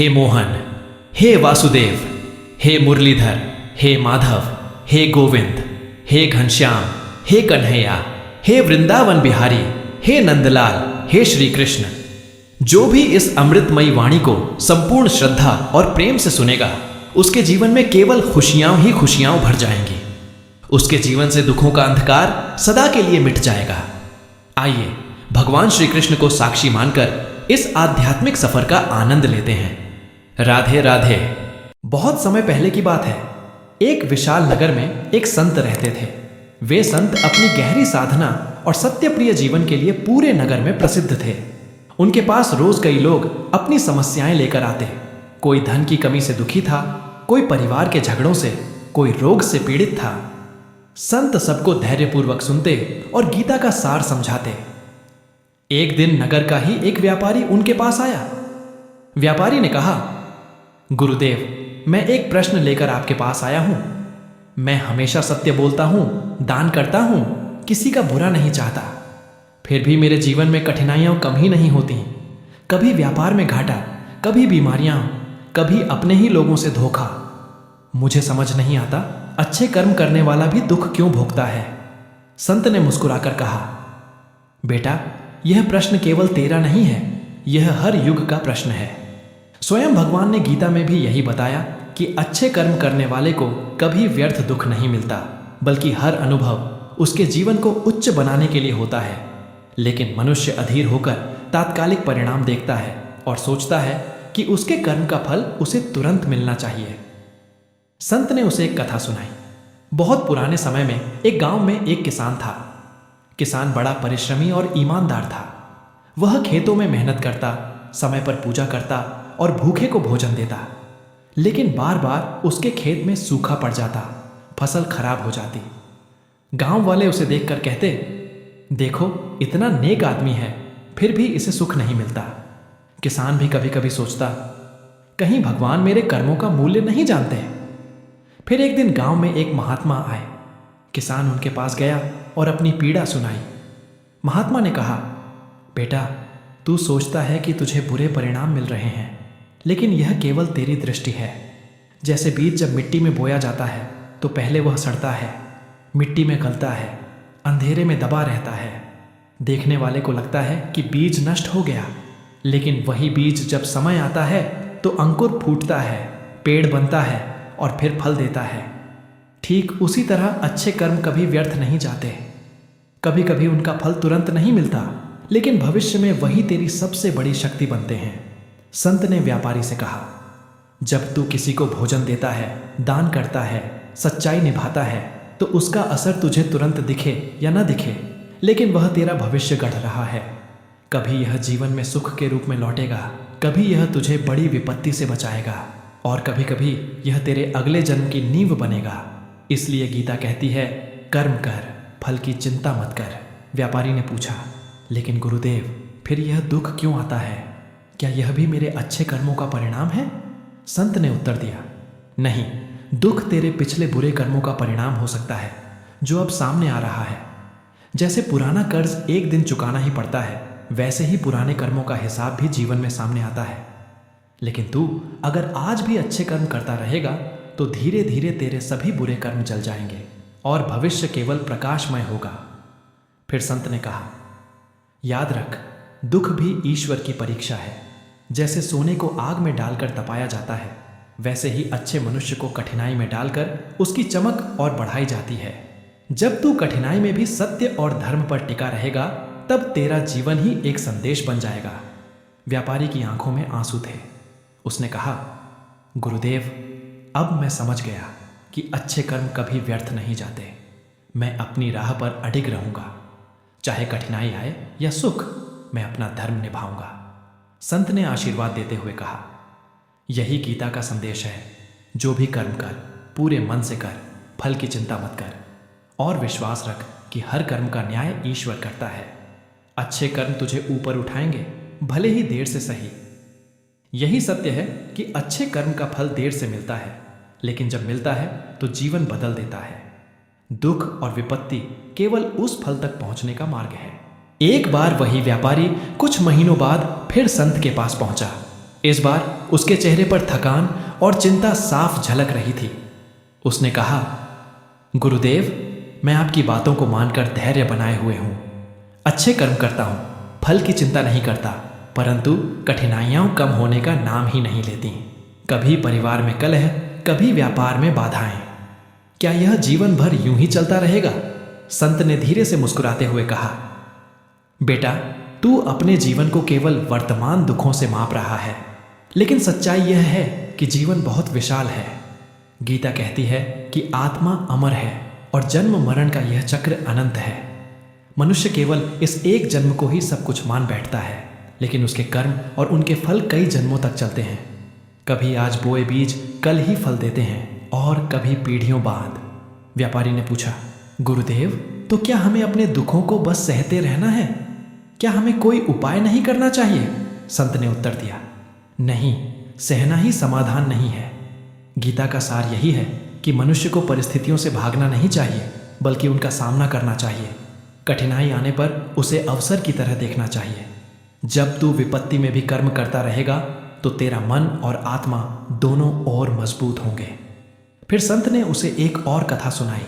हे मोहन, हे वासुदेव, हे मुरलीधर, हे माधव, हे गोविंद, हे घनश्याम, हे कन्हैया, हे वृंदावन बिहारी, हे नंदलाल, हे श्री कृष्ण। जो भी इस अमृतमयी वाणी को संपूर्ण श्रद्धा और प्रेम से सुनेगा, उसके जीवन में केवल खुशियां ही खुशियां भर जाएंगी। उसके जीवन से दुखों का अंधकार सदा के लिए मिट जाएगा। आइए भगवान श्री कृष्ण को साक्षी मानकर इस आध्यात्मिक सफर का आनंद लेते हैं। राधे राधे। बहुत समय पहले की बात है। एक विशाल नगर में एक संत रहते थे। वे संत अपनी गहरी साधना और सत्यप्रिय जीवन के लिए पूरे नगर में प्रसिद्ध थे। उनके पास रोज कई लोग अपनी समस्याएं लेकर आते। कोई धन की कमी से दुखी था, कोई परिवार के झगड़ों से, कोई रोग से पीड़ित था। संत सबको धैर्यपूर्वक सुनते और गीता का सार समझाते। एक दिन नगर का ही एक व्यापारी उनके पास आया। व्यापारी ने कहा, गुरुदेव, मैं एक प्रश्न लेकर आपके पास आया हूं। मैं हमेशा सत्य बोलता हूं, दान करता हूं, किसी का बुरा नहीं चाहता, फिर भी मेरे जीवन में कठिनाइयां कम ही नहीं होती। कभी व्यापार में घाटा, कभी बीमारियां, कभी अपने ही लोगों से धोखा। मुझे समझ नहीं आता अच्छे कर्म करने वाला भी दुख क्यों भोगता है। संत ने मुस्कुराकर कहा, बेटा, यह प्रश्न केवल तेरा नहीं है, यह हर युग का प्रश्न है। स्वयं भगवान ने गीता में भी यही बताया कि अच्छे कर्म करने वाले को कभी व्यर्थ दुख नहीं मिलता, बल्कि हर अनुभव उसके जीवन को उच्च बनाने के लिए होता है। लेकिन मनुष्य अधीर होकर तात्कालिक परिणाम देखता है और सोचता है कि उसके कर्म का फल उसे तुरंत मिलना चाहिए। संत ने उसे एक कथा सुनाई। बहुत पुराने समय में एक गांव में एक किसान था। किसान बड़ा परिश्रमी और ईमानदार था। वह खेतों में मेहनत करता, समय पर पूजा करता और भूखे को भोजन देता। लेकिन बार बार उसके खेत में सूखा पड़ जाता, फसल खराब हो जाती। गांव वाले उसे देखकर कहते, देखो, इतना नेक आदमी है, फिर भी इसे सुख नहीं मिलता। किसान भी कभी कभी सोचता, कहीं भगवान मेरे कर्मों का मूल्य नहीं जानते। फिर एक दिन गांव में एक महात्मा आए। किसान उनके पास गया और अपनी पीड़ा सुनाई। महात्मा ने कहा, बेटा, तू सोचता है कि तुझे बुरे परिणाम मिल रहे हैं, लेकिन यह केवल तेरी दृष्टि है। जैसे बीज जब मिट्टी में बोया जाता है तो पहले वह सड़ता है, मिट्टी में गलता है, अंधेरे में दबा रहता है। देखने वाले को लगता है कि बीज नष्ट हो गया, लेकिन वही बीज जब समय आता है तो अंकुर फूटता है, पेड़ बनता है और फिर फल देता है। ठीक उसी तरह अच्छे कर्म कभी व्यर्थ नहीं जाते। कभी कभी उनका फल तुरंत नहीं मिलता, लेकिन भविष्य में वही तेरी सबसे बड़ी शक्ति बनते हैं। संत ने व्यापारी से कहा, जब तू किसी को भोजन देता है, दान करता है, सच्चाई निभाता है, तो उसका असर तुझे तुरंत दिखे या ना दिखे, लेकिन वह तेरा भविष्य गढ़ रहा है। कभी यह जीवन में सुख के रूप में लौटेगा, कभी यह तुझे बड़ी विपत्ति से बचाएगा, और कभी कभी यह तेरे अगले जन्म की नींव बनेगा। इसलिए गीता कहती है, कर्म कर, फल की चिंता मत कर। व्यापारी ने पूछा, लेकिन गुरुदेव, फिर यह दुख क्यों आता है? क्या यह भी मेरे अच्छे कर्मों का परिणाम है? संत ने उत्तर दिया, नहीं, दुख तेरे पिछले बुरे कर्मों का परिणाम हो सकता है जो अब सामने आ रहा है। जैसे पुराना कर्ज एक दिन चुकाना ही पड़ता है, वैसे ही पुराने कर्मों का हिसाब भी जीवन में सामने आता है। लेकिन तू अगर आज भी अच्छे कर्म करता रहेगा तो धीरे धीरे तेरे सभी बुरे कर्म जल जाएंगे और भविष्य केवल प्रकाशमय होगा। फिर संत ने कहा, याद रख, दुख भी ईश्वर की परीक्षा है। जैसे सोने को आग में डालकर तपाया जाता है, वैसे ही अच्छे मनुष्य को कठिनाई में डालकर उसकी चमक और बढ़ाई जाती है। जब तू कठिनाई में भी सत्य और धर्म पर टिका रहेगा, तब तेरा जीवन ही एक संदेश बन जाएगा। व्यापारी की आंखों में आंसू थे। उसने कहा, गुरुदेव, अब मैं समझ गया कि अच्छे कर्म कभी व्यर्थ नहीं जाते। मैं अपनी राह पर अडिग रहूंगा। चाहे कठिनाई आए या सुख, मैं अपना धर्म निभाऊंगा। संत ने आशीर्वाद देते हुए कहा, यही गीता का संदेश है। जो भी कर्म कर, पूरे मन से कर, फल की चिंता मत कर, और विश्वास रख कि हर कर्म का न्याय ईश्वर करता है। अच्छे कर्म तुझे ऊपर उठाएंगे, भले ही देर से सही। यही सत्य है कि अच्छे कर्म का फल देर से मिलता है, लेकिन जब मिलता है तो जीवन बदल देता है। दुख और विपत्ति केवल उस फल तक पहुंचने का मार्ग है। एक बार वही व्यापारी कुछ महीनों बाद फिर संत के पास पहुंचा। इस बार उसके चेहरे पर थकान और चिंता साफ झलक रही थी। उसने कहा, गुरुदेव, मैं आपकी बातों को मानकर धैर्य बनाए हुए हूं। अच्छे कर्म करता हूं, फल की चिंता नहीं करता, परंतु कठिनाइयां कम होने का नाम ही नहीं लेती। कभी परिवार में कलह, कभी व्यापार में बाधाएं। क्या यह जीवन भर यूं ही चलता रहेगा? संत ने धीरे से मुस्कुराते हुए कहा, बेटा, तू अपने जीवन को केवल वर्तमान दुखों से माप रहा है, लेकिन सच्चाई यह है कि जीवन बहुत विशाल है। गीता कहती है कि आत्मा अमर है और जन्म मरण का यह चक्र अनंत है। मनुष्य केवल इस एक जन्म को ही सब कुछ मान बैठता है, लेकिन उसके कर्म और उनके फल कई जन्मों तक चलते हैं। कभी आज बोए बीज कल ही फल देते हैं और कभी पीढ़ियों बाद। व्यापारी ने पूछा, गुरुदेव, तो क्या हमें अपने दुखों को बस सहते रहना है? क्या हमें कोई उपाय नहीं करना चाहिए? संत ने उत्तर दिया, नहीं, सहना ही समाधान नहीं है। गीता का सार यही है कि मनुष्य को परिस्थितियों से भागना नहीं चाहिए, बल्कि उनका सामना करना चाहिए। कठिनाई आने पर उसे अवसर की तरह देखना चाहिए। जब तू विपत्ति में भी कर्म करता रहेगा तो तेरा मन और आत्मा दोनों और मजबूत होंगे। फिर संत ने उसे एक और कथा सुनाई।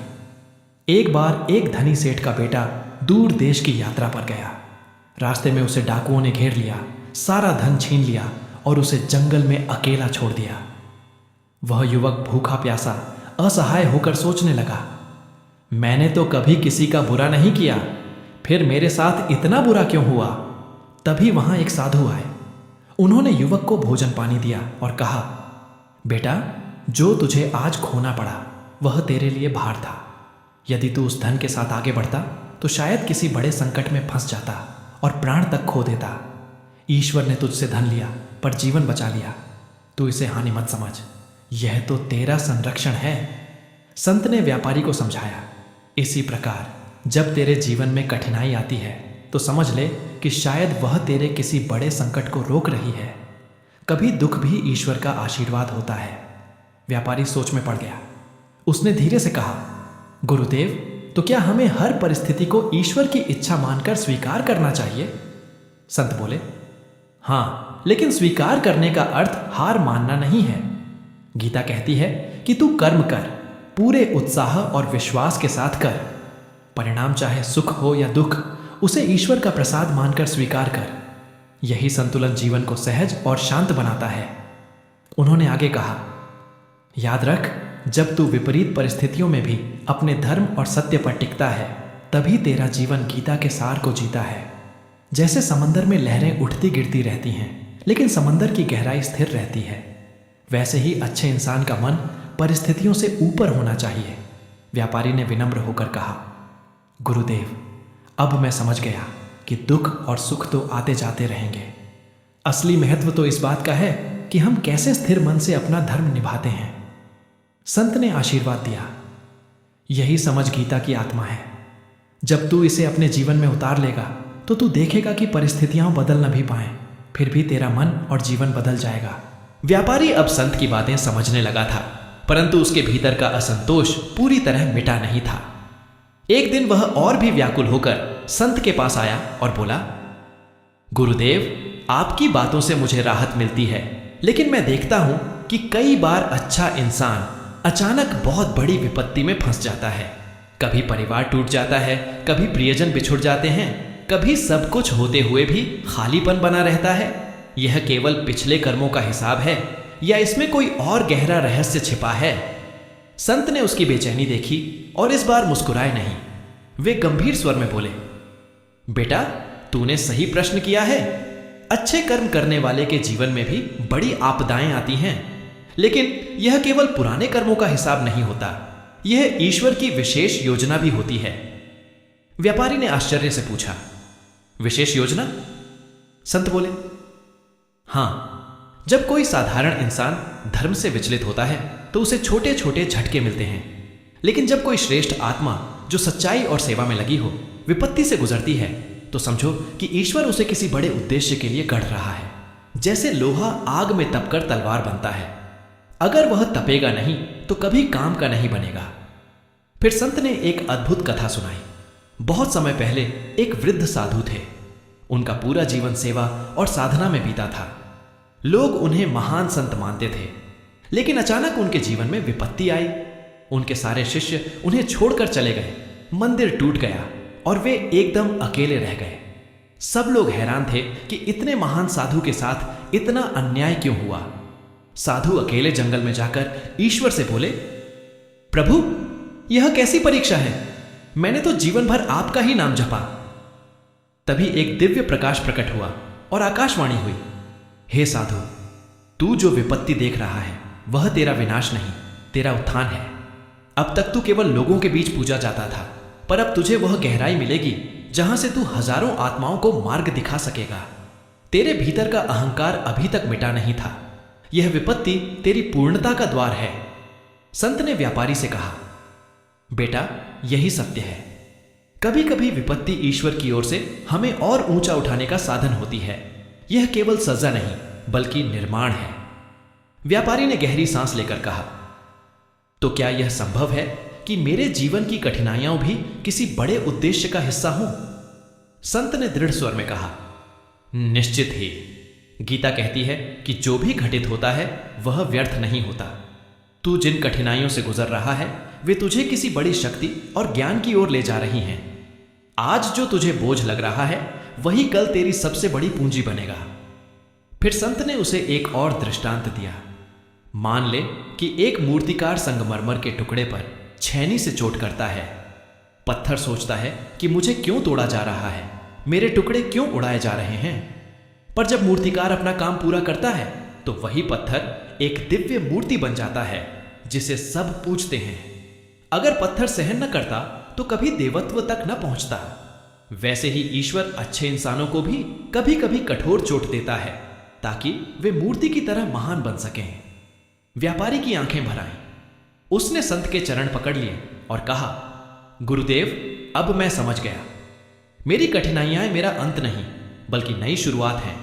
एक बार एक धनी सेठ का बेटा दूर देश की यात्रा पर गया। रास्ते में उसे डाकुओं ने घेर लिया, सारा धन छीन लिया और उसे जंगल में अकेला छोड़ दिया। वह युवक भूखा प्यासा असहाय होकर सोचने लगा, मैंने तो कभी किसी का बुरा नहीं किया, फिर मेरे साथ इतना बुरा क्यों हुआ? तभी वहां एक साधु आए। उन्होंने युवक को भोजन पानी दिया और कहा, बेटा, जो तुझे आज खोना पड़ा वह तेरे लिए भार था। यदि तू उस धन के साथ आगे बढ़ता तो शायद किसी बड़े संकट में फंस जाता और प्राण तक खो देता। ईश्वर ने तुझसे धन लिया पर जीवन बचा लिया। तू इसे हानि मत समझ, यह तो तेरा संरक्षण है। संत ने व्यापारी को समझाया, इसी प्रकार जब तेरे जीवन में कठिनाई आती है तो समझ ले कि शायद वह तेरे किसी बड़े संकट को रोक रही है। कभी दुख भी ईश्वर का आशीर्वाद होता है। व्यापारी सोच में पड़ गया। उसने धीरे से कहा, गुरुदेव, तो क्या हमें हर परिस्थिति को ईश्वर की इच्छा मानकर स्वीकार करना चाहिए? संत बोले, हां, लेकिन स्वीकार करने का अर्थ हार मानना नहीं है। गीता कहती है कि तू कर्म कर, पूरे उत्साह और विश्वास के साथ कर। परिणाम चाहे सुख हो या दुख, उसे ईश्वर का प्रसाद मानकर स्वीकार कर। यही संतुलन जीवन को सहज और शांत बनाता है। उन्होंने आगे कहा, याद रख, जब तू विपरीत परिस्थितियों में भी अपने धर्म और सत्य पर टिकता है, तभी तेरा जीवन गीता के सार को जीता है। जैसे समंदर में लहरें उठती गिरती रहती हैं, लेकिन समंदर की गहराई स्थिर रहती है, वैसे ही अच्छे इंसान का मन परिस्थितियों से ऊपर होना चाहिए। व्यापारी ने विनम्र होकर कहा, गुरुदेव, अब मैं समझ गया कि दुख और सुख तो आते जाते रहेंगे। असली महत्व तो इस बात का है कि हम कैसे स्थिर मन से अपना धर्म निभाते हैं। संत ने आशीर्वाद दिया, यही समझ गीता की आत्मा है। जब तू इसे अपने जीवन में उतार लेगा तो तू देखेगा कि परिस्थितियां बदल न भी पाए, फिर भी तेरा मन और जीवन बदल जाएगा। व्यापारी अब संत की बातें समझने लगा था, परंतु उसके भीतर का असंतोष पूरी तरह मिटा नहीं था। एक दिन वह और भी व्याकुल होकर संत के पास आया और बोला, गुरुदेव, आपकी बातों से मुझे राहत मिलती है, लेकिन मैं देखता हूं कि कई बार अच्छा इंसान अचानक बहुत बड़ी विपत्ति में फंस जाता है। कभी परिवार टूट जाता है, कभी प्रियजन बिछुड़ जाते हैं, कभी सब कुछ होते हुए भी खालीपन बना रहता है। यह केवल पिछले कर्मों का हिसाब है या इसमें कोई और गहरा रहस्य छिपा है? संत ने उसकी बेचैनी देखी और इस बार मुस्कुराए नहीं। वे गंभीर स्वर में बोले, बेटा, तूने सही प्रश्न किया है। अच्छे कर्म करने वाले के जीवन में भी बड़ी आपदाएं आती हैं, लेकिन यह केवल पुराने कर्मों का हिसाब नहीं होता, यह ईश्वर की विशेष योजना भी होती है। व्यापारी ने आश्चर्य से पूछा, विशेष योजना? संत बोले, हां, जब कोई साधारण इंसान धर्म से विचलित होता है तो उसे छोटे छोटे झटके मिलते हैं, लेकिन जब कोई श्रेष्ठ आत्मा जो सच्चाई और सेवा में लगी हो विपत्ति से गुजरती है तो समझो कि ईश्वर उसे किसी बड़े उद्देश्य के लिए गढ़ रहा है। जैसे लोहा आग में तपकर तलवार बनता है, अगर वह तपेगा नहीं तो कभी काम का नहीं बनेगा। फिर संत ने एक अद्भुत कथा सुनाई। बहुत समय पहले एक वृद्ध साधु थे। उनका पूरा जीवन सेवा और साधना में बीता था। लोग उन्हें महान संत मानते थे, लेकिन अचानक उनके जीवन में विपत्ति आई। उनके सारे शिष्य उन्हें छोड़कर चले गए, मंदिर टूट गया और वे एकदम अकेले रह गए। सब लोग हैरान थे कि इतने महान साधु के साथ इतना अन्याय क्यों हुआ। साधु अकेले जंगल में जाकर ईश्वर से बोले, प्रभु, यह कैसी परीक्षा है? मैंने तो जीवन भर आपका ही नाम जपा। तभी एक दिव्य प्रकाश प्रकट हुआ और आकाशवाणी हुई, हे साधु, तू जो विपत्ति देख रहा है वह तेरा विनाश नहीं, तेरा उत्थान है। अब तक तू केवल लोगों के बीच पूजा जाता था, पर अब तुझे वह गहराई मिलेगी जहां से तू हजारों आत्माओं को मार्ग दिखा सकेगा। तेरे भीतर का अहंकार अभी तक मिटा नहीं था। यह विपत्ति तेरी पूर्णता का द्वार है। संत ने व्यापारी से कहा, बेटा, यही सत्य है। कभी कभी विपत्ति ईश्वर की ओर से हमें और ऊंचा उठाने का साधन होती है। यह केवल सजा नहीं बल्कि निर्माण है। व्यापारी ने गहरी सांस लेकर कहा, तो क्या यह संभव है कि मेरे जीवन की कठिनाइयां भी किसी बड़े उद्देश्य का हिस्सा हों? संत ने दृढ़ स्वर में कहा, निश्चित ही। गीता कहती है कि जो भी घटित होता है वह व्यर्थ नहीं होता। तू जिन कठिनाइयों से गुजर रहा है वे तुझे किसी बड़ी शक्ति और ज्ञान की ओर ले जा रही हैं। आज जो तुझे बोझ लग रहा है वही कल तेरी सबसे बड़ी पूंजी बनेगा। फिर संत ने उसे एक और दृष्टांत दिया। मान ले कि एक मूर्तिकार संगमरमर के टुकड़े पर छेनी से चोट करता है। पत्थर सोचता है कि मुझे क्यों तोड़ा जा रहा है, मेरे टुकड़े क्यों उड़ाए जा रहे हैं। पर जब मूर्तिकार अपना काम पूरा करता है तो वही पत्थर एक दिव्य मूर्ति बन जाता है जिसे सब पूजते हैं। अगर पत्थर सहन न करता तो कभी देवत्व तक न पहुंचता। वैसे ही ईश्वर अच्छे इंसानों को भी कभी कभी कठोर चोट देता है ताकि वे मूर्ति की तरह महान बन सकें। व्यापारी की आंखें भर आईं। उसने संत के चरण पकड़ लिए और कहा, गुरुदेव, अब मैं समझ गया। मेरी कठिनाइयां मेरा अंत नहीं बल्कि नई शुरुआत है।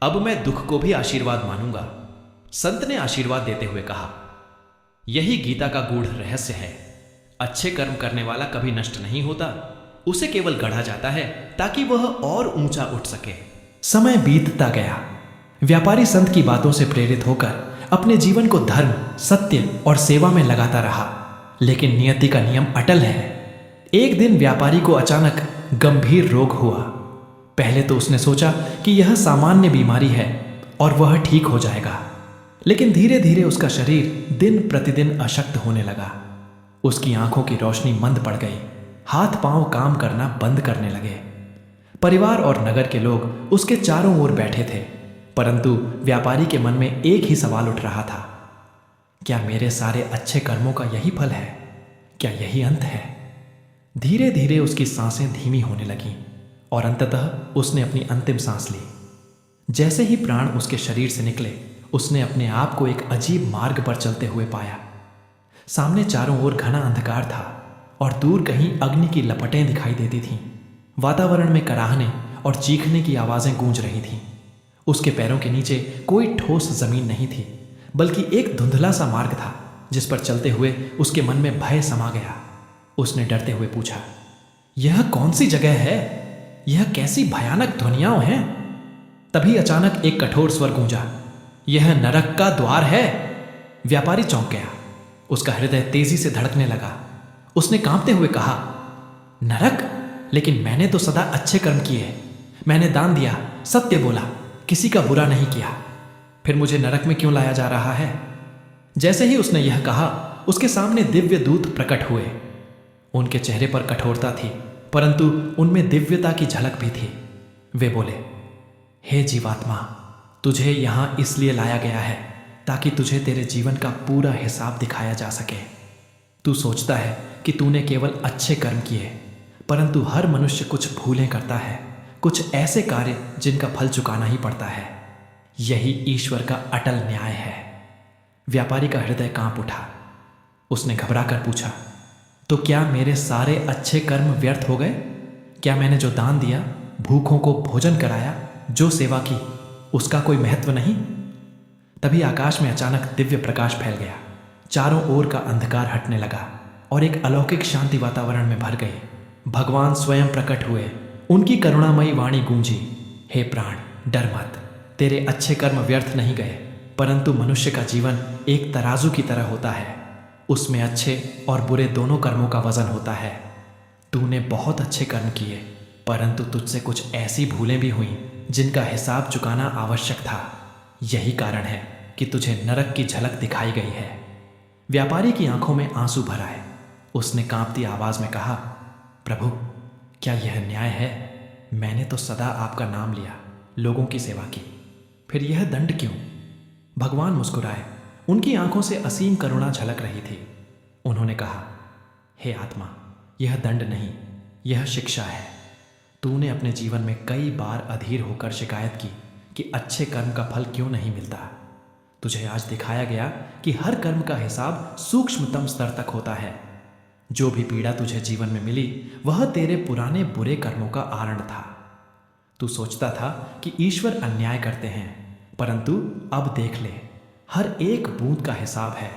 अब मैं दुख को भी आशीर्वाद मानूंगा। संत ने आशीर्वाद देते हुए कहा, यही गीता का गूढ़ रहस्य है। अच्छे कर्म करने वाला कभी नष्ट नहीं होता, उसे केवल गढ़ा जाता है ताकि वह और ऊंचा उठ सके। समय बीतता गया। व्यापारी संत की बातों से प्रेरित होकर अपने जीवन को धर्म, सत्य और सेवा में लगाता रहा। लेकिन नियति का नियम अटल है। एक दिन व्यापारी को अचानक गंभीर रोग हुआ। पहले तो उसने सोचा कि यह सामान्य बीमारी है और वह ठीक हो जाएगा, लेकिन धीरे धीरे उसका शरीर दिन प्रतिदिन अशक्त होने लगा। उसकी आंखों की रोशनी मंद पड़ गई, हाथ पांव काम करना बंद करने लगे। परिवार और नगर के लोग उसके चारों ओर बैठे थे, परंतु व्यापारी के मन में एक ही सवाल उठ रहा था, क्या मेरे सारे अच्छे कर्मों का यही फल है? क्या यही अंत है? धीरे धीरे उसकी सांसें धीमी होने लगीं और अंततः उसने अपनी अंतिम सांस ली। जैसे ही प्राण उसके शरीर से निकले, उसने अपने आप को एक अजीब मार्ग पर चलते हुए पाया। सामने चारों ओर घना अंधकार था और दूर कहीं अग्नि की लपटें दिखाई देती थीं। वातावरण में कराहने और चीखने की आवाजें गूंज रही थीं। उसके पैरों के नीचे कोई ठोस जमीन नहीं थी, बल्कि एक धुंधला सा मार्ग था जिस पर चलते हुए उसके मन में भय समा गया। उसने डरते हुए पूछा, यह कौन सी जगह है? यह कैसी भयानक ध्वनियां हैं? तभी अचानक एक कठोर स्वर गूंजा, यह नरक का द्वार है। व्यापारी चौंक गया। उसका हृदय तेजी से धड़कने लगा। उसने कांपते हुए कहा, नरक? लेकिन मैंने तो सदा अच्छे कर्म किए। मैंने दान दिया, सत्य बोला, किसी का बुरा नहीं किया। फिर मुझे नरक में क्यों लाया जा रहा है? जैसे ही उसने यह कहा, उसके सामने दिव्य दूत प्रकट हुए। उनके चेहरे पर कठोरता थी, परंतु उनमें दिव्यता की झलक भी थी। वे बोले, हे जीवात्मा, तुझे यहां इसलिए लाया गया है ताकि तुझे तेरे जीवन का पूरा हिसाब दिखाया जा सके। तू सोचता है कि तूने केवल अच्छे कर्म किए, परंतु हर मनुष्य कुछ भूलें करता है, कुछ ऐसे कार्य जिनका फल चुकाना ही पड़ता है। यही ईश्वर का अटल न्याय है। व्यापारी का हृदय कांप उठा। उसने घबराकर पूछा, तो क्या मेरे सारे अच्छे कर्म व्यर्थ हो गए? क्या मैंने जो दान दिया, भूखों को भोजन कराया, जो सेवा की, उसका कोई महत्व नहीं? तभी आकाश में अचानक दिव्य प्रकाश फैल गया। चारों ओर का अंधकार हटने लगा और एक अलौकिक शांति वातावरण में भर गई। भगवान स्वयं प्रकट हुए। उनकी करुणामयी वाणी गूंजी, हे प्राण, डर मत। तेरे अच्छे कर्म व्यर्थ नहीं गए, परंतु मनुष्य का जीवन एक तराजू की तरह होता है। उसमें अच्छे और बुरे दोनों कर्मों का वजन होता है। तूने बहुत अच्छे कर्म किए, परंतु तुझसे कुछ ऐसी भूलें भी हुईं जिनका हिसाब चुकाना आवश्यक था। यही कारण है कि तुझे नरक की झलक दिखाई गई है। व्यापारी की आंखों में आंसू भर आए। उसने कांपती आवाज में कहा, प्रभु, क्या यह न्याय है? मैंने तो सदा आपका नाम लिया, लोगों की सेवा की, फिर यह दंड क्यों? भगवान मुस्कुराए। उनकी आंखों से असीम करुणा झलक रही थी। उन्होंने कहा, हे आत्मा, यह दंड नहीं, यह शिक्षा है। तूने अपने जीवन में कई बार अधीर होकर शिकायत की कि अच्छे कर्म का फल क्यों नहीं मिलता। तुझे आज दिखाया गया कि हर कर्म का हिसाब सूक्ष्मतम स्तर तक होता है। जो भी पीड़ा तुझे जीवन में मिली वह तेरे पुराने बुरे कर्मों का आरण था। तू सोचता था कि ईश्वर अन्याय करते हैं, परंतु अब देख ले, हर एक बूंद का हिसाब है।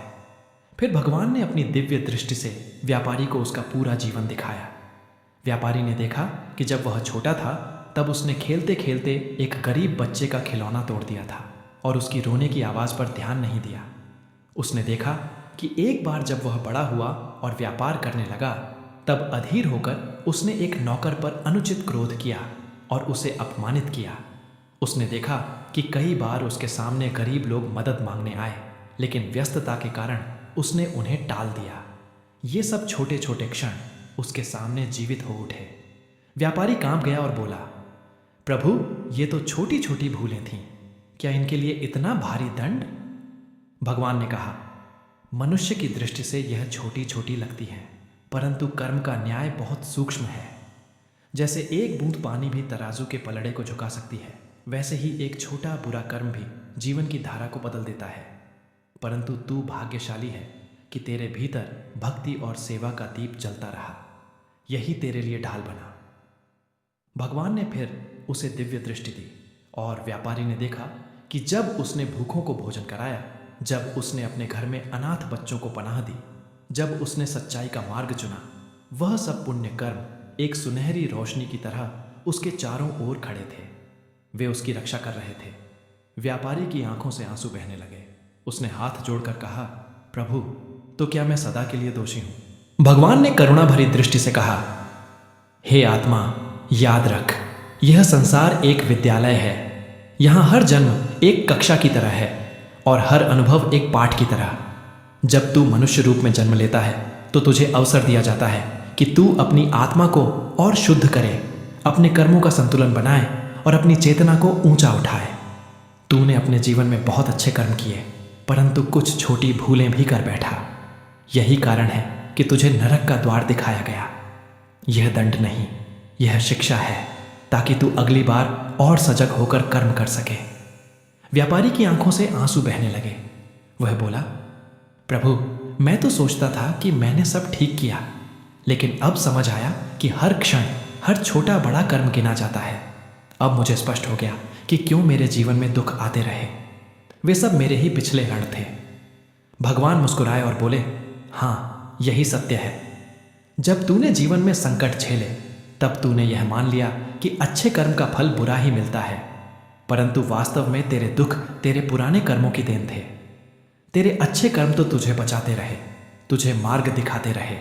फिर भगवान ने अपनी दिव्य दृष्टि से व्यापारी को उसका पूरा जीवन दिखाया। व्यापारी ने देखा कि जब वह छोटा था तब उसने खेलते खेलते एक गरीब बच्चे का खिलौना तोड़ दिया था और उसकी रोने की आवाज़ पर ध्यान नहीं दिया। उसने देखा कि एक बार जब वह बड़ा हुआ और व्यापार करने लगा, तब अधीर होकर उसने एक नौकर पर अनुचित क्रोध किया और उसे अपमानित किया। उसने देखा कि कई बार उसके सामने गरीब लोग मदद मांगने आए, लेकिन व्यस्तता के कारण उसने उन्हें टाल दिया। ये सब छोटे छोटे क्षण उसके सामने जीवित हो उठे। व्यापारी कांप गया और बोला, प्रभु, ये तो छोटी छोटी भूलें थीं, क्या इनके लिए इतना भारी दंड? भगवान ने कहा, मनुष्य की दृष्टि से यह छोटी छोटी लगती है, परंतु कर्म का न्याय बहुत सूक्ष्म है। जैसे एक बूंद पानी भी तराजू के पलड़े को झुका सकती है, वैसे ही एक छोटा बुरा कर्म भी जीवन की धारा को बदल देता है। परंतु तू भाग्यशाली है कि तेरे भीतर भक्ति और सेवा का दीप जलता रहा। यही तेरे लिए ढाल बना। भगवान ने फिर उसे दिव्य दृष्टि दी और व्यापारी ने देखा कि जब उसने भूखों को भोजन कराया, जब उसने अपने घर में अनाथ बच्चों को पनाह दी, जब उसने सच्चाई का मार्ग चुना, वह सब पुण्य कर्म एक सुनहरी रोशनी की तरह उसके चारों ओर खड़े थे। वे उसकी रक्षा कर रहे थे। व्यापारी की आंखों से आंसू बहने लगे। उसने हाथ जोड़कर कहा, प्रभु, तो क्या मैं सदा के लिए दोषी हूं? भगवान ने करुणा भरी दृष्टि से कहा, हे आत्मा, याद रख, यह संसार एक विद्यालय है। यहां हर जन्म एक कक्षा की तरह है और हर अनुभव एक पाठ की तरह। जब तू मनुष्य रूप में जन्म लेता है तो तुझे अवसर दिया जाता है कि तू अपनी आत्मा को और शुद्ध करे, अपने कर्मों का संतुलन बनाए और अपनी चेतना को ऊंचा उठाए। तूने अपने जीवन में बहुत अच्छे कर्म किए, परंतु कुछ छोटी भूलें भी कर बैठा। यही कारण है कि तुझे नरक का द्वार दिखाया गया। यह दंड नहीं, यह शिक्षा है, ताकि तू अगली बार और सजग होकर कर्म कर सके। व्यापारी की आंखों से आंसू बहने लगे। वह बोला, प्रभु, मैं तो सोचता था कि मैंने सब ठीक किया, लेकिन अब समझ आया कि हर क्षण हर छोटा बड़ा कर्म गिना जाता है। अब मुझे स्पष्ट हो गया कि क्यों मेरे जीवन में दुख आते रहे। वे सब मेरे ही पिछले ऋण थे। भगवान मुस्कुराए और बोले, हाँ, यही सत्य है। जब तूने जीवन में संकट झेले तब तूने यह मान लिया कि अच्छे कर्म का फल बुरा ही मिलता है, परंतु वास्तव में तेरे दुख तेरे पुराने कर्मों की देन थे। तेरे अच्छे कर्म तो तुझे बचाते रहे, तुझे मार्ग दिखाते रहे।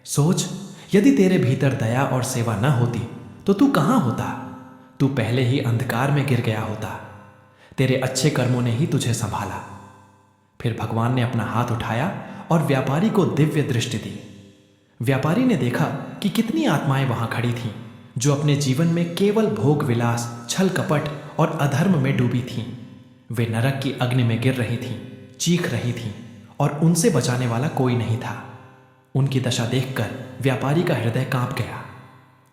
सोच, यदि तेरे भीतर दया और सेवा न होती तो तू कहाँ होता? तू पहले ही अंधकार में गिर गया होता। तेरे अच्छे कर्मों ने ही तुझे संभाला। फिर भगवान ने अपना हाथ उठाया और व्यापारी को दिव्य दृष्टि दी। व्यापारी ने देखा कि कितनी आत्माएं वहां खड़ी थीं, जो अपने जीवन में केवल भोग विलास, छल कपट और अधर्म में डूबी थीं। वे नरक की अग्नि में गिर रही थीं, चीख रही थीं और उनसे बचाने वाला कोई नहीं था। उनकी दशा देखकर व्यापारी का हृदय कांप गया।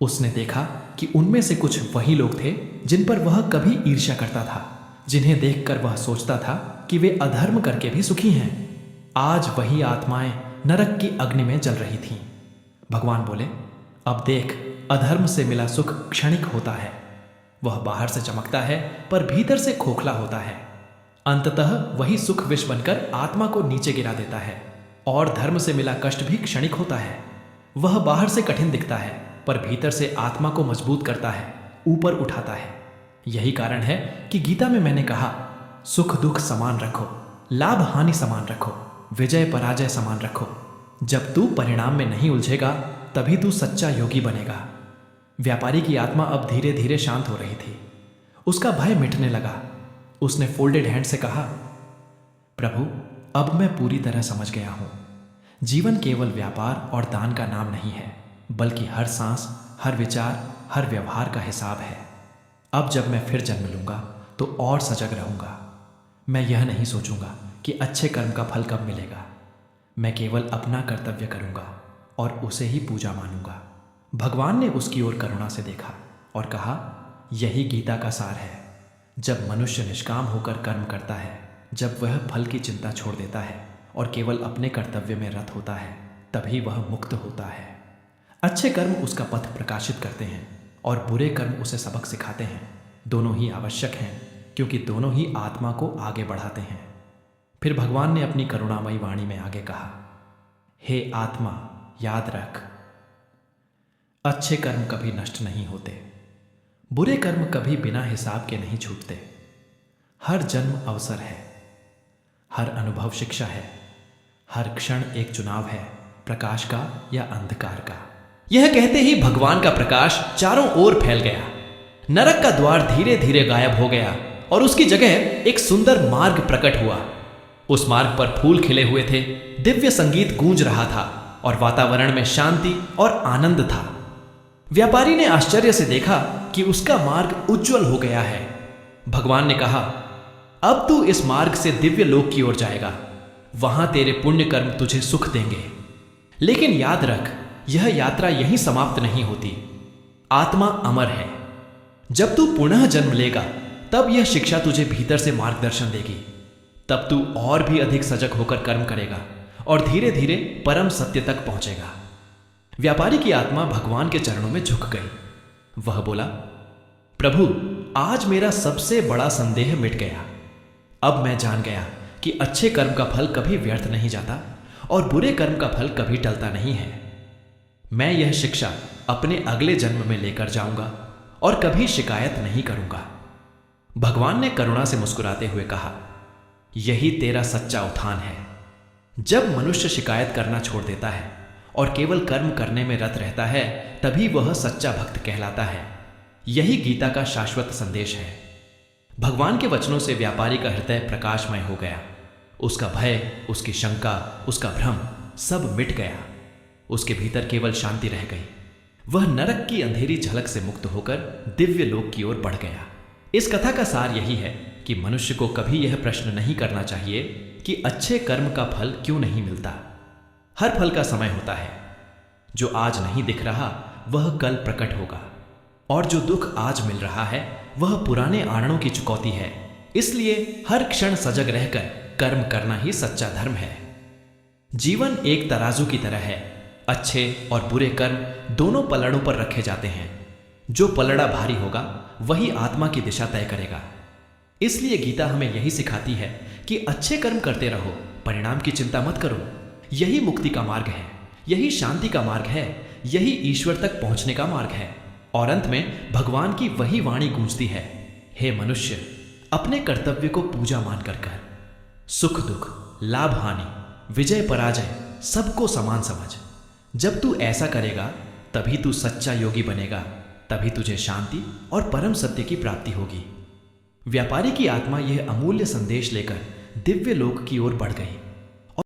उसने देखा कि उनमें से कुछ वही लोग थे जिन पर वह कभी ईर्ष्या करता था, जिन्हें देखकर वह सोचता था कि वे अधर्म करके भी सुखी हैं। आज वही आत्माएं नरक की अग्नि में जल रही थीं। भगवान बोले, अब देख, अधर्म से मिला सुख क्षणिक होता है। वह बाहर से चमकता है पर भीतर से खोखला होता है। अंततः वही सुख विष बनकर आत्मा को नीचे गिरा देता है। और धर्म से मिला कष्ट भी क्षणिक होता है। वह बाहर से कठिन दिखता है पर भीतर से आत्मा को मजबूत करता है, ऊपर उठाता है। यही कारण है कि गीता में मैंने कहा, सुख दुख समान रखो, लाभ हानि समान रखो, विजय पराजय समान रखो। जब तू परिणाम में नहीं उलझेगा तभी तू सच्चा योगी बनेगा। व्यापारी की आत्मा अब धीरे धीरे शांत हो रही थी। उसका भय मिटने लगा। उसने फोल्डेड हैंड से कहा, प्रभु, अब मैं पूरी तरह समझ गया हूं। जीवन केवल व्यापार और दान का नाम नहीं है, बल्कि हर सांस, हर विचार, हर व्यवहार का हिसाब है। अब जब मैं फिर जन्म लूंगा तो और सजग रहूंगा। मैं यह नहीं सोचूंगा कि अच्छे कर्म का फल कब मिलेगा। मैं केवल अपना कर्तव्य करूंगा और उसे ही पूजा मानूंगा। भगवान ने उसकी ओर करुणा से देखा और कहा, यही गीता का सार है। जब मनुष्य निष्काम होकर कर्म करता है, जब वह फल की चिंता छोड़ देता है और केवल अपने कर्तव्य में रत होता है, तभी वह मुक्त होता है। अच्छे कर्म उसका पथ प्रकाशित करते हैं और बुरे कर्म उसे सबक सिखाते हैं। दोनों ही आवश्यक हैं, क्योंकि दोनों ही आत्मा को आगे बढ़ाते हैं। फिर भगवान ने अपनी करुणामयी वाणी में आगे कहा, हे आत्मा, याद रख, अच्छे कर्म कभी नष्ट नहीं होते, बुरे कर्म कभी बिना हिसाब के नहीं छूटते। हर जन्म अवसर है, हर अनुभव शिक्षा है, हर क्षण एक चुनाव है, प्रकाश का या अंधकार का। यह कहते ही भगवान का प्रकाश चारों ओर फैल गया। नरक का द्वार धीरे धीरे गायब हो गया और उसकी जगह एक सुंदर मार्ग प्रकट हुआ। उस मार्ग पर फूल खिले हुए थे, दिव्य संगीत गूंज रहा था और वातावरण में शांति और आनंद था। व्यापारी ने आश्चर्य से देखा कि उसका मार्ग उज्जवल हो गया है। भगवान ने कहा, अब तू इस मार्ग से दिव्य लोक की ओर जाएगा। वहां तेरे पुण्य कर्म तुझे सुख देंगे। लेकिन याद रख, यह यात्रा यहीं समाप्त नहीं होती। आत्मा अमर है। जब तू पुनः जन्म लेगा तब यह शिक्षा तुझे भीतर से मार्गदर्शन देगी। तब तू और भी अधिक सजग होकर कर्म करेगा और धीरे धीरे परम सत्य तक पहुंचेगा। व्यापारी की आत्मा भगवान के चरणों में झुक गई। वह बोला, प्रभु, आज मेरा सबसे बड़ा संदेह मिट गया। अब मैं जान गया कि अच्छे कर्म का फल कभी व्यर्थ नहीं जाता और बुरे कर्म का फल कभी टलता नहीं है। मैं यह शिक्षा अपने अगले जन्म में लेकर जाऊंगा और कभी शिकायत नहीं करूंगा। भगवान ने करुणा से मुस्कुराते हुए कहा, यही तेरा सच्चा उत्थान है। जब मनुष्य शिकायत करना छोड़ देता है और केवल कर्म करने में रत रहता है, तभी वह सच्चा भक्त कहलाता है। यही गीता का शाश्वत संदेश है। भगवान के वचनों से व्यापारी का हृदय प्रकाशमय हो गया। उसका भय, उसकी शंका, उसका भ्रम सब मिट गया। उसके भीतर केवल शांति रह गई। वह नरक की अंधेरी झलक से मुक्त होकर दिव्य लोक की ओर बढ़ गया। इस कथा का सार यही है कि मनुष्य को कभी यह प्रश्न नहीं करना चाहिए कि अच्छे कर्म का फल क्यों नहीं मिलता। हर फल का समय होता है। जो आज नहीं दिख रहा वह कल प्रकट होगा, और जो दुख आज मिल रहा है वह पुराने आणों की चुकौती है। इसलिए हर क्षण सजग रहकर कर्म करना ही सच्चा धर्म है। जीवन एक तराजू की तरह है। अच्छे और बुरे कर्म दोनों पलड़ों पर रखे जाते हैं। जो पलड़ा भारी होगा वही आत्मा की दिशा तय करेगा। इसलिए गीता हमें यही सिखाती है कि अच्छे कर्म करते रहो, परिणाम की चिंता मत करो। यही मुक्ति का मार्ग है, यही शांति का मार्ग है, यही ईश्वर तक पहुंचने का मार्ग है। और अंत में भगवान की वही वाणी गूंजती है, हे मनुष्य, अपने कर्तव्य को पूजा मानकर कर। सुख दुख, लाभ हानि, विजय पराजय सबको समान समझ। जब तू ऐसा करेगा तभी तू सच्चा योगी बनेगा, तभी तुझे शांति और परम सत्य की प्राप्ति होगी। व्यापारी की आत्मा यह अमूल्य संदेश लेकर दिव्य लोक की ओर बढ़ गई।